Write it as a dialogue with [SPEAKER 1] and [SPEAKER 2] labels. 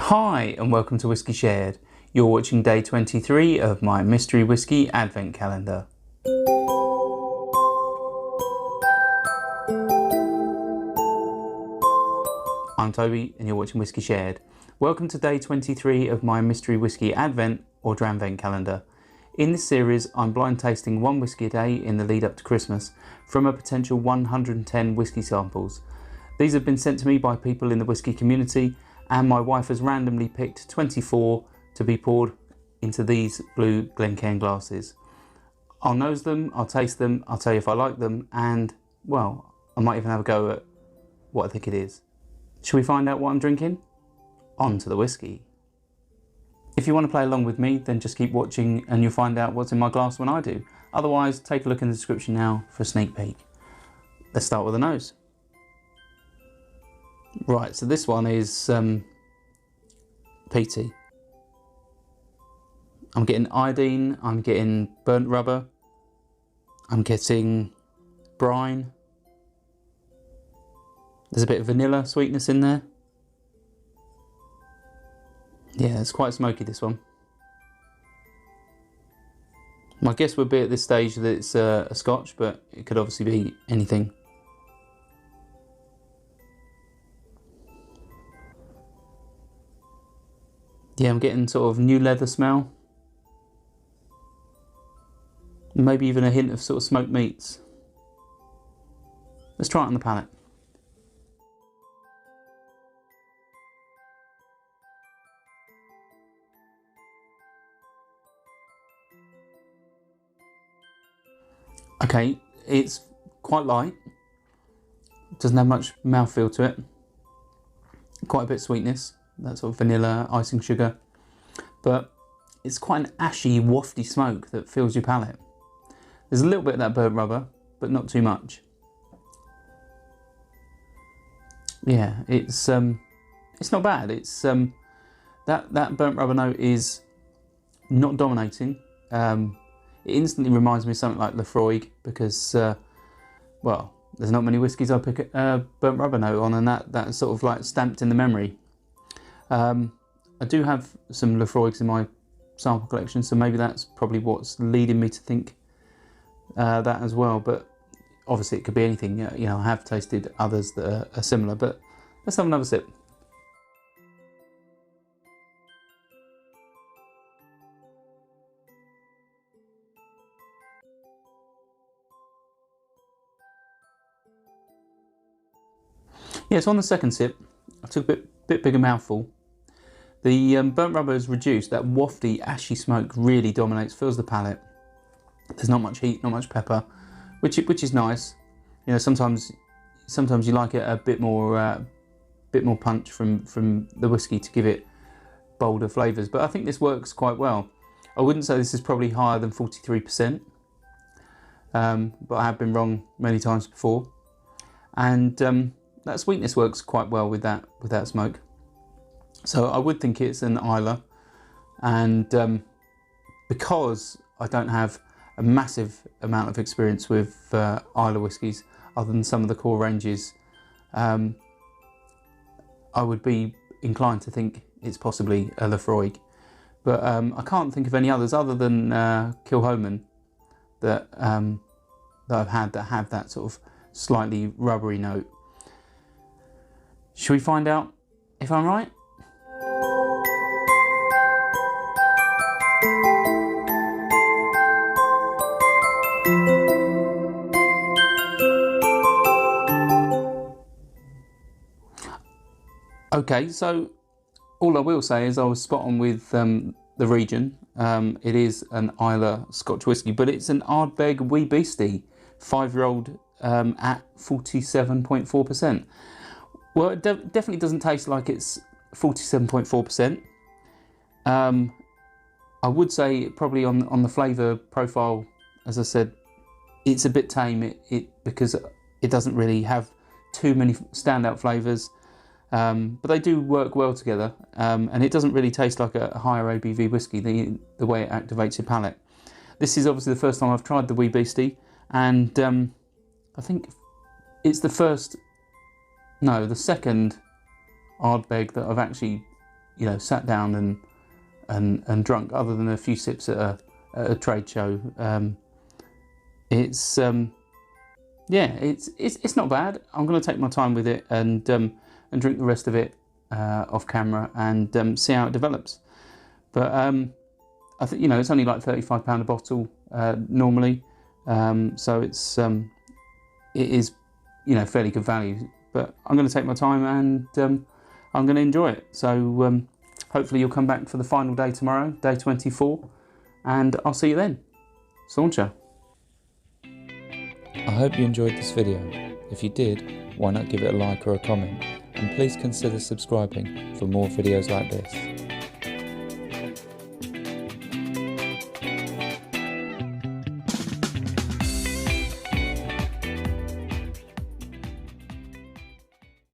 [SPEAKER 1] Hi and welcome to Whiskey Shared. You're watching day 23 of my mystery whiskey advent calendar. I'm Toby and you're watching Whiskey Shared. Welcome to day 23 of my mystery whiskey advent or dramvent calendar. In this series I'm blind tasting one whiskey a day in the lead up to Christmas from a potential 110 whiskey samples. These have been sent to me by people in the whiskey community, and my wife has randomly picked 24 to be poured into these blue Glencairn glasses. I'll nose them, I'll taste them, I'll tell you if I like them, and, well, I might even have a go at what I think it is. Shall we find out what I'm drinking? On to the whiskey. If you want to play along with me, then just keep watching and you'll find out what's in my glass when I do. Otherwise, take a look in the description now for a sneak peek. Let's start with the nose. Right, so this one is peaty. I'm getting iodine, I'm getting burnt rubber, I'm getting brine. There's a bit of vanilla sweetness in there. Yeah, it's quite smoky, this one. My guess would be at this stage that it's a Scotch, but it could obviously be anything. Yeah, I'm getting sort of new leather smell. Maybe even a hint of sort of smoked meats. Let's try it on the palate. Okay, it's quite light. Doesn't have much mouthfeel to it. Quite a bit of sweetness. That sort of vanilla, icing sugar, but it's quite an ashy, wafty smoke that fills your palate. There's a little bit of that burnt rubber, but not too much. Yeah, it's not bad. It's that burnt rubber note is not dominating. It instantly reminds me of something like Lafroig because, well, there's not many whiskies I pick a burnt rubber note on, and that's sort of like stamped in the memory. I do have some Lafroigs in my sample collection, so maybe that's probably what's leading me to think that as well, but obviously it could be anything. You know, I have tasted others that are similar, but let's have another sip. Yeah, so on the second sip, I took a bit bigger mouthful. The burnt rubber is reduced. That wafty, ashy smoke really dominates, fills the palate. There's not much heat, not much pepper, which is nice. You know, sometimes you like it a bit more punch from the whiskey to give it bolder flavours. But I think this works quite well. I wouldn't say this is probably higher than 43%, but I have been wrong many times before. And that sweetness works quite well with that smoke. So I would think it's an Islay, and because I don't have a massive amount of experience with Islay whiskies, other than some of the core ranges, I would be inclined to think it's possibly a Lafroig. But I can't think of any others other than Kilchoman that I've had that have that sort of slightly rubbery note. Should we find out if I'm right? Okay, so all I will say is I was spot on with the region. It is an Islay Scotch whisky, but it's an Ardbeg Wee Beastie, 5-year-old at 47.4%. Well, it definitely doesn't taste like it's 47.4%. I would say probably on the flavour profile, as I said, it's a bit tame because it doesn't really have too many standout flavours. But they do work well together, and it doesn't really taste like a higher ABV whiskey, the way it activates your palate. This is obviously the first time I've tried the Wee Beastie, and I think it's the second Ardbeg that I've actually you know, sat down and drunk, other than a few sips at a trade show. It's not bad. I'm going to take my time with it and drink the rest of it off camera and see how it develops. But I think, you know, it's only like £35 a bottle normally, so it is, you know, fairly good value. But I'm going to take my time and I'm going to enjoy it. So hopefully you'll come back for the final day tomorrow, day 24, and I'll see you then. Sauncher.
[SPEAKER 2] I hope you enjoyed this video. If you did, why not give it a like or a comment, and please consider subscribing for more videos like this.